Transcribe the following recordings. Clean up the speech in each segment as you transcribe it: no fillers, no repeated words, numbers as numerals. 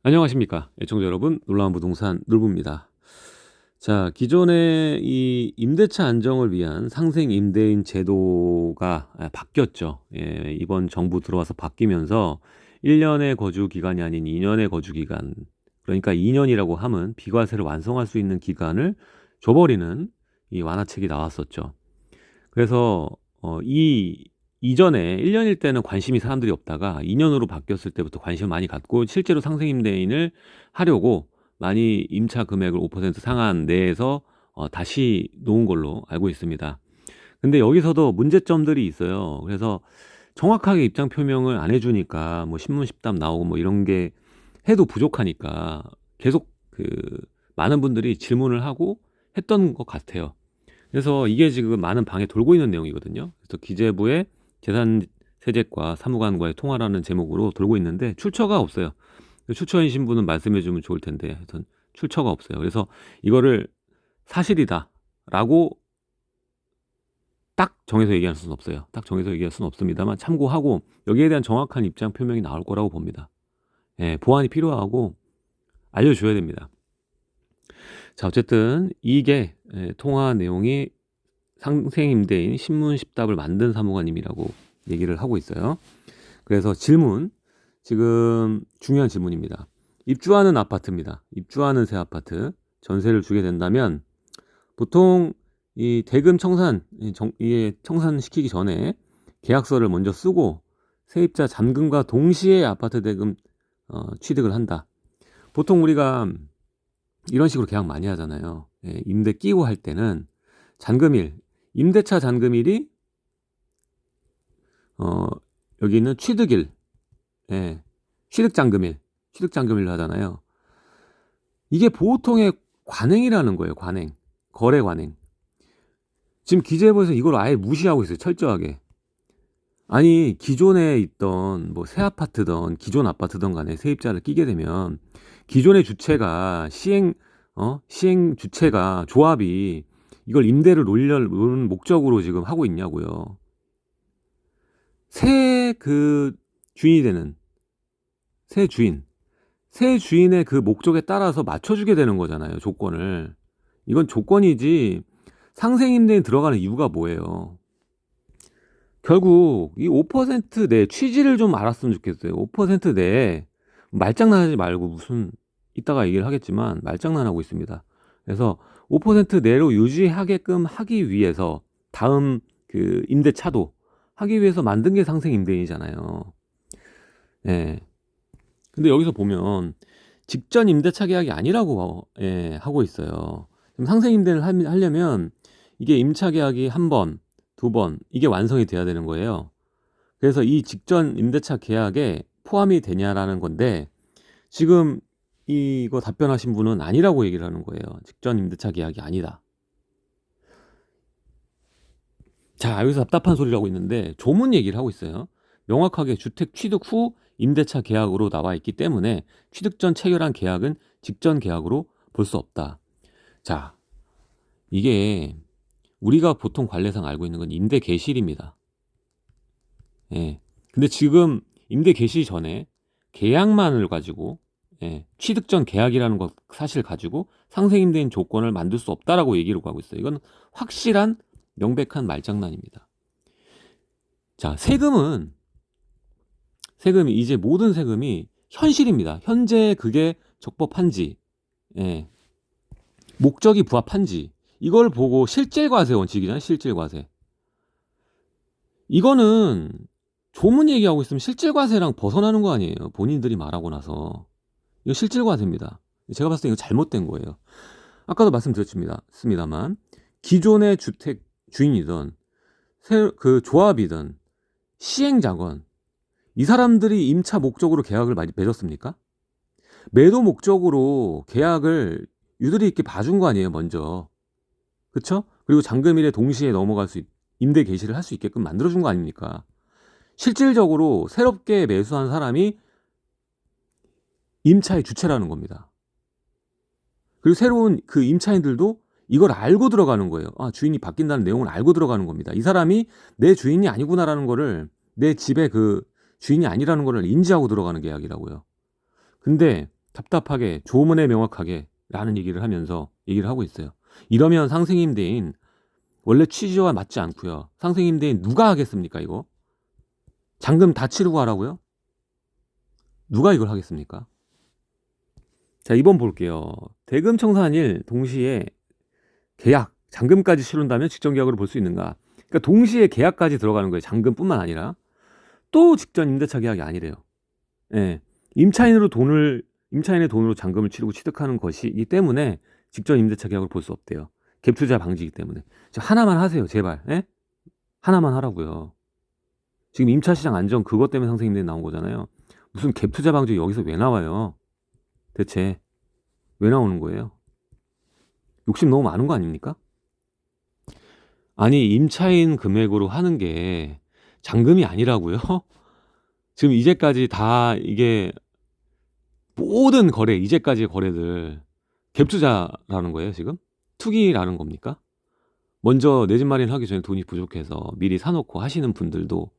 안녕하십니까 애청자 여러분, 놀라운 부동산 놀부입니다. 자, 기존의 이 임대차 안정을 위한 상생 임대인 제도가 바뀌었죠. 이번 정부 들어와서 바뀌면서 1년의 거주 기간이 아닌 2년의 거주 기간, 그러니까 2년이라고 하면 비과세를 완성할 수 있는 기간을 줘버리는 이 완화책이 나왔었죠. 그래서 이 이전에 1년일 때는 관심이 사람들이 없다가 2년으로 바뀌었을 때부터 관심을 많이 갖고 실제로 상생임대인을 하려고 많이 임차 금액을 5% 상한 내에서 다시 놓은 걸로 알고 있습니다. 근데 여기서도 문제점들이 있어요. 그래서 정확하게 입장 표명을 안 해주니까 뭐 신문 십답 나오고 뭐 이런 게 해도 부족하니까 계속 많은 분들이 질문을 하고 했던 것 같아요. 그래서 이게 지금 많은 방에 돌고 있는 내용이거든요. 그래서 기재부의 재산세제과 사무관과의 통화라는 제목으로 돌고 있는데 출처가 없어요. 출처인 신분은 말씀해 주면 좋을 텐데 하여튼 출처가 없어요. 그래서 이거를 사실이다 라고 딱 정해서 얘기할 수는 없어요. 딱 정해서 얘기할 수는 없습니다만 참고하고 여기에 대한 정확한 입장 표명이 나올 거라고 봅니다. 보완이 필요하고 알려줘야 됩니다. 자, 어쨌든 이게 통화 내용이 상생임대인 신문 십답을 만든 사무관님이라고 얘기를 하고 있어요. 그래서 질문, 지금 중요한 질문입니다. 입주하는 아파트입니다. 입주하는 새 아파트 전세를 주게 된다면 보통 이 대금 이게 청산시키기 전에 계약서를 먼저 쓰고 세입자 잔금과 동시에 아파트 대금 취득을 한다. 보통 우리가 이런 식으로 계약 많이 하잖아요. 임대 끼고 할 때는 잔금일, 임대차 잔금일이 여기 있는 취득일, 취득잔금일로 하잖아요. 이게 보통의 관행이라는 거예요. 관행, 거래 관행. 지금 기재부에서 이걸 아예 무시하고 있어요. 철저하게. 아니, 기존에 있던 뭐 새 아파트든 기존 아파트든 간에 세입자를 끼게 되면 기존의 주체가 시행 주체가 조합이 이걸 임대를 놓는 목적으로 지금 하고 있냐고요. 새 주인이 되는 새 주인의 그 목적에 따라서 맞춰주게 되는 거잖아요. 조건을. 이건 조건이지 상생임대인 들어가는 이유가 뭐예요? 결국 이 5%내 취지를 좀 알았으면 좋겠어요. 5% 내에 말장난하지 말고 무슨 이따가 얘기를 하겠지만 말장난하고 있습니다. 그래서 5% 내로 유지하게끔 하기 위해서 다음 임대차도 하기 위해서 만든 게 상생임대인이잖아요. 예. 근데 여기서 보면 직전 임대차 계약이 아니라고 하고 있어요. 상생임대를 하려면 이게 임차 계약이 한 번, 두 번 이게 완성이 돼야 되는 거예요. 그래서 이 직전 임대차 계약에 포함이 되냐라는 건데 지금 이거 답변하신 분은 아니라고 얘기를 하는 거예요. 직전 임대차 계약이 아니다. 자, 여기서 답답한 소리를 하고 있는데 조문 얘기를 하고 있어요. 명확하게 주택 취득 후 임대차 계약으로 나와 있기 때문에 취득 전 체결한 계약은 직전 계약으로 볼 수 없다. 자, 이게 우리가 보통 관례상 알고 있는 건 임대 개시일입니다. 근데 지금 임대 개시 전에 계약만을 가지고 취득 전 계약이라는 것 사실 가지고 상생임대인 조건을 만들 수 없다라고 얘기를 하고 있어요. 이건 확실한 명백한 말장난입니다. 자, 세금이 이제 모든 세금이 현실입니다. 현재 그게 적법한지, 목적이 부합한지 이걸 보고 실질과세 원칙이잖아요. 실질과세. 이거는 조문 얘기하고 있으면 실질과세랑 벗어나는 거 아니에요. 본인들이 말하고 나서. 이거 실질과세입니다. 제가 봤을 때 이거 잘못된 거예요. 아까도 말씀드렸습니다만 기존의 주택 주인이든 조합이든 시행자건 이 사람들이 임차 목적으로 계약을 많이 맺었습니까? 매도 목적으로 계약을 유들이 있게 봐준 거 아니에요, 먼저. 그쵸? 그리고 잔금일에 동시에 임대 개시를 할 수 있게끔 만들어준 거 아닙니까? 실질적으로 새롭게 매수한 사람이 임차의 주체라는 겁니다. 그리고 새로운 그 임차인들도 이걸 알고 들어가는 거예요. 아, 주인이 바뀐다는 내용을 알고 들어가는 겁니다. 이 사람이 내 주인이 아니구나라는 거를, 내 집의 그 주인이 아니라는 거를 인지하고 들어가는 계약이라고요. 근데 답답하게 조문에 명확하게 라는 얘기를 하면서 얘기를 하고 있어요. 이러면 상생임대인 원래 취지와 맞지 않고요. 상생임대인 누가 하겠습니까 이거? 잔금 다 치르고 하라고요? 누가 이걸 하겠습니까? 자, 2번 볼게요. 대금 청산일 동시에 계약, 잔금까지 치른다면 직전계약으로 볼 수 있는가? 그러니까 동시에 계약까지 들어가는 거예요. 잔금뿐만 아니라. 또 직전 임대차 계약이 아니래요. 예. 임차인의 돈으로 잔금을 치르고 취득하는 것이기 때문에 직전 임대차 계약을 볼 수 없대요. 갭투자 방지이기 때문에. 하나만 하세요, 제발. 예? 하나만 하라고요. 지금 임차 시장 안정 그것 때문에 상생임대 나온 거잖아요. 무슨 갭투자 방지 여기서 왜 나와요? 대체 왜 나오는 거예요? 욕심 너무 많은 거 아닙니까? 아니, 임차인 금액으로 하는 게 잔금이 아니라고요? 지금 이제까지 다 이게 모든 거래, 이제까지의 거래들 갭투자라는 거예요, 지금? 투기라는 겁니까? 먼저 내 집 마련하기 전에 돈이 부족해서 미리 사놓고 하시는 분들도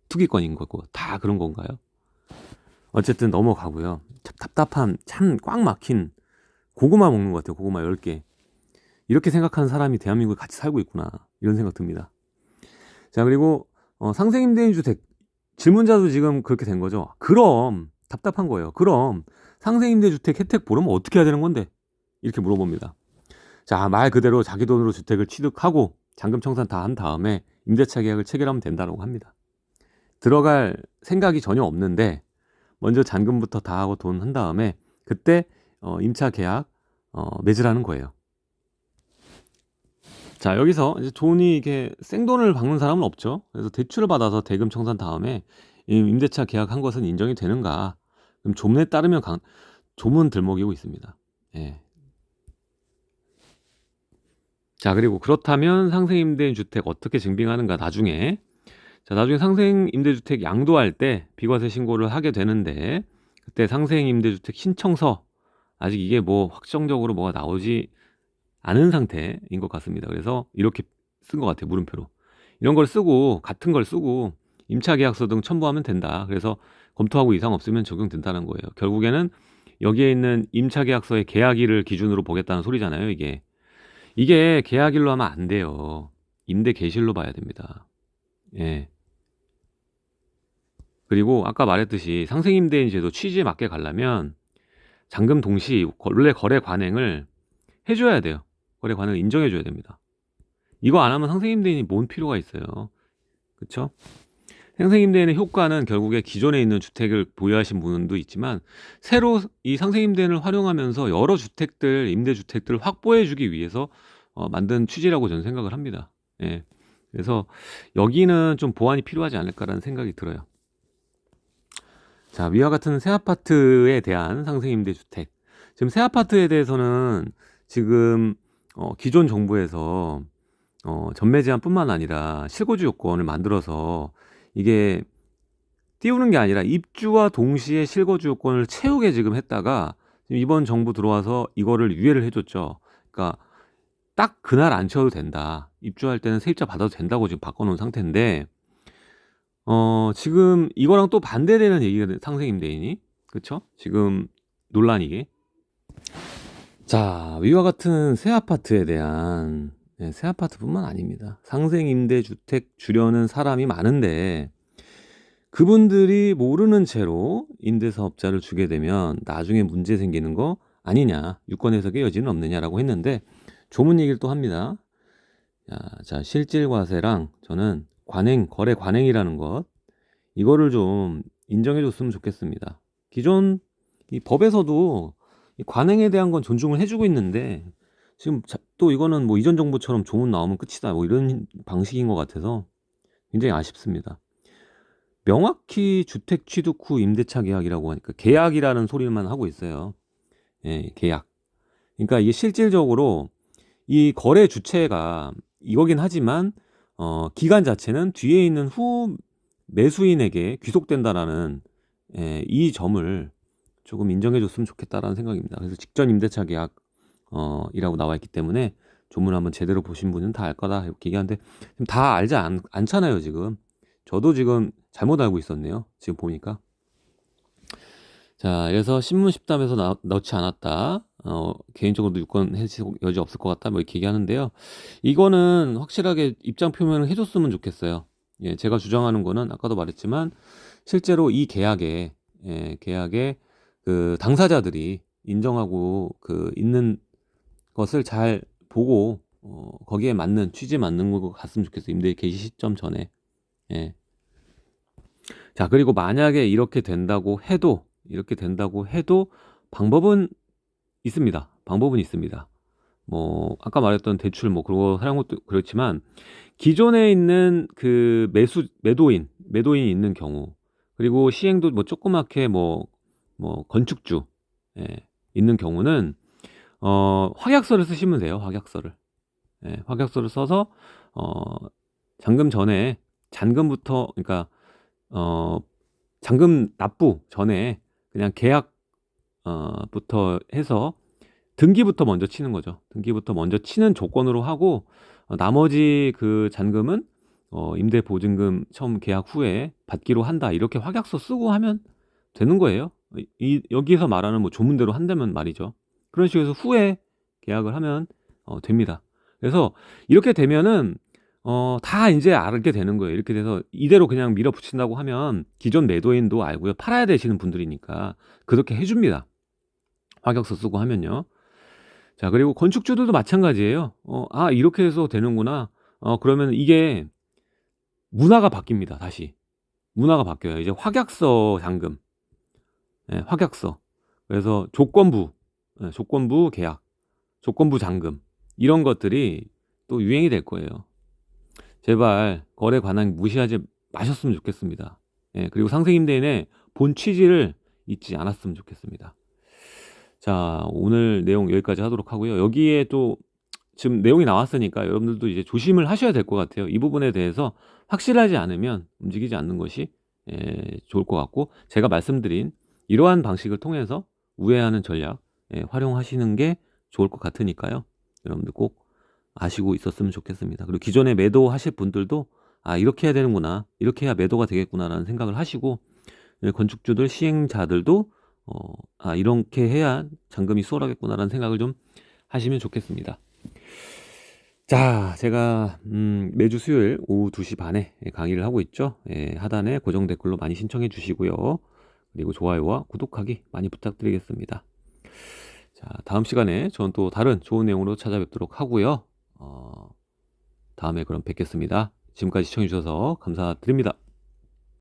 투기권인 거고 다 그런 건가요? 어쨌든 넘어가고요. 참 답답한, 참 꽉 막힌 고구마 먹는 것 같아요. 고구마 10개. 이렇게 생각하는 사람이 대한민국에 같이 살고 있구나. 이런 생각 듭니다. 자, 그리고 상생임대인 주택. 질문자도 지금 그렇게 된 거죠. 그럼 답답한 거예요. 그럼 상생임대주택 혜택 보려면 어떻게 해야 되는 건데? 이렇게 물어봅니다. 자, 말 그대로 자기 돈으로 주택을 취득하고 잔금 청산 다 한 다음에 임대차 계약을 체결하면 된다고 합니다. 들어갈 생각이 전혀 없는데 먼저 잔금부터 다 하고 돈 한 다음에 그때 임차 계약 맺으라는 거예요. 자, 여기서 이제 돈이 이게 생돈을 박는 사람은 없죠. 그래서 대출을 받아서 대금 청산 다음에 임대차 계약한 것은 인정이 되는가? 그럼 조문에 따르면 조문 들먹이고 있습니다. 예. 자, 그리고 그렇다면 상생임대인 주택 어떻게 증빙하는가? 나중에 상생임대주택 양도할 때 비과세 신고를 하게 되는데 그때 상생임대주택 신청서 아직 이게 뭐 확정적으로 뭐가 나오지 않은 상태인 것 같습니다. 그래서 이렇게 쓴 것 같아요. 물음표로. 이런 걸 쓰고 같은 걸 쓰고 임차계약서 등 첨부하면 된다. 그래서 검토하고 이상 없으면 적용된다는 거예요. 결국에는 여기에 있는 임차계약서의 계약일을 기준으로 보겠다는 소리잖아요. 이게 계약일로 하면 안 돼요. 임대 계실로 봐야 됩니다. 예. 그리고 아까 말했듯이 상생임대인 제도 취지에 맞게 가려면 잔금 동시 원래 거래 관행을 해줘야 돼요. 거래 관행을 인정해줘야 됩니다. 이거 안 하면 상생임대인이 뭔 필요가 있어요. 그쵸? 상생임대인의 효과는 결국에 기존에 있는 주택을 보유하신 분도 있지만 새로 이 상생임대인을 활용하면서 여러 주택들, 임대주택들을 확보해주기 위해서 만든 취지라고 저는 생각을 합니다. 예. 그래서 여기는 좀 보완이 필요하지 않을까라는 생각이 들어요. 자, 위와 같은 새 아파트에 대한 상생임대주택. 지금 새 아파트에 대해서는 지금 기존 정부에서 전매 제한뿐만 아니라 실거주 요건을 만들어서 이게 띄우는 게 아니라 입주와 동시에 실거주 요건을 채우게 지금 했다가 지금 이번 정부 들어와서 이거를 유예를 해줬죠. 그러니까 딱 그날 안 채워도 된다. 입주할 때는 세입자 받아도 된다고 지금 바꿔놓은 상태인데 지금 이거랑 또 반대되는 얘기가 상생임대인이 그쵸? 지금 논란이게. 자, 위와 같은 새 아파트에 대한 새 아파트뿐만 아닙니다. 상생임대주택 주려는 사람이 많은데 그분들이 모르는 채로 임대사업자를 주게 되면 나중에 문제 생기는 거 아니냐, 유권 해석의 여지는 없느냐라고 했는데 조문 얘기를 또 합니다. 자, 실질과세랑 저는 거래 관행이라는 것 이거를 좀 인정해 줬으면 좋겠습니다. 기존 이 법에서도 이 관행에 대한 건 존중을 해주고 있는데 지금 또 이거는 뭐 이전 정부처럼 조문 나오면 끝이다 뭐 이런 방식인 것 같아서 굉장히 아쉽습니다. 명확히 주택 취득 후 임대차 계약이라고 하니까 계약이라는 소리만 하고 있어요. 예, 계약. 그러니까 이게 실질적으로 이 거래 주체가 이거긴 하지만 기간 자체는 뒤에 있는 후 매수인에게 귀속된다라는 이 점을 조금 인정해 줬으면 좋겠다라는 생각입니다. 그래서 직전 임대차 계약 이라고 나와 있기 때문에 조문 한번 제대로 보신 분은 다 알 거다 이렇게 얘기하는데 지금 다 알지 않잖아요. 지금 저도 지금 잘못 알고 있었네요. 지금 보니까. 자, 그래서 신문 십담에서 넣지 않았다. 개인적으로도 유권 해석 여지 없을 것 같다. 뭐 이렇게 얘기하는데요. 이거는 확실하게 입장 표명을 해줬으면 좋겠어요. 예, 제가 주장하는 거는 아까도 말했지만 실제로 이 계약에 계약에 그 당사자들이 인정하고 그 있는 것을 잘 보고 거기에 맞는 취지에 맞는 거 갔으면 좋겠어요. 임대 개시 시점 전에. 예. 자, 그리고 만약에 이렇게 된다고 해도 방법은 있습니다. 방법은 있습니다. 뭐 아까 말했던 대출 뭐 그거 하는 것도 그렇지만 기존에 있는 그 매도인이 있는 경우, 그리고 시행도 뭐 조그맣게 뭐 건축주 예, 있는 경우는 확약서를 쓰시면 돼요. 확약서를. 예, 확약서를 써서 잔금 전에 잔금부터, 그러니까 어 잔금 납부 전에 그냥 계약 부터 해서 등기부터 먼저 치는 거죠. 등기부터 먼저 치는 조건으로 하고 나머지 그 잔금은 임대 보증금 처음 계약 후에 받기로 한다. 이렇게 확약서 쓰고 하면 되는 거예요. 여기서 말하는 뭐 조문대로 한다면 말이죠. 그런 식으로 해서 후에 계약을 하면 됩니다. 그래서 이렇게 되면은 다 이제 알게 되는 거예요. 이렇게 돼서 이대로 그냥 밀어붙인다고 하면 기존 매도인도 알고요. 팔아야 되시는 분들이니까 그렇게 해줍니다. 확약서 쓰고 하면요. 자, 그리고 건축주들도 마찬가지예요. 이렇게 해서 되는구나. 그러면 이게 문화가 바뀝니다. 다시. 문화가 바뀌어요. 이제 확약서 잔금. 예, 확약서. 그래서 조건부 계약, 조건부 잔금. 이런 것들이 또 유행이 될 거예요. 제발 거래 관행 무시하지 마셨으면 좋겠습니다. 예, 그리고 상생임대인의 본 취지를 잊지 않았으면 좋겠습니다. 자, 오늘 내용 여기까지 하도록 하고요. 여기에 또 지금 내용이 나왔으니까 여러분들도 이제 조심을 하셔야 될 것 같아요. 이 부분에 대해서 확실하지 않으면 움직이지 않는 것이 좋을 것 같고, 제가 말씀드린 이러한 방식을 통해서 우회하는 전략 활용하시는 게 좋을 것 같으니까요. 여러분들 꼭 아시고 있었으면 좋겠습니다. 그리고 기존에 매도하실 분들도 이렇게 해야 되는구나, 이렇게 해야 매도가 되겠구나라는 생각을 하시고, 건축주들 시행자들도 이렇게 해야 잔금이 수월하겠구나라는 생각을 좀 하시면 좋겠습니다. 자, 제가 매주 수요일 오후 2시 반에 강의를 하고 있죠. 하단에 고정 댓글로 많이 신청해 주시고요. 그리고 좋아요와 구독하기 많이 부탁드리겠습니다. 자, 다음 시간에 저는 또 다른 좋은 내용으로 찾아뵙도록 하고요. 다음에 그럼 뵙겠습니다. 지금까지 시청해 주셔서 감사드립니다.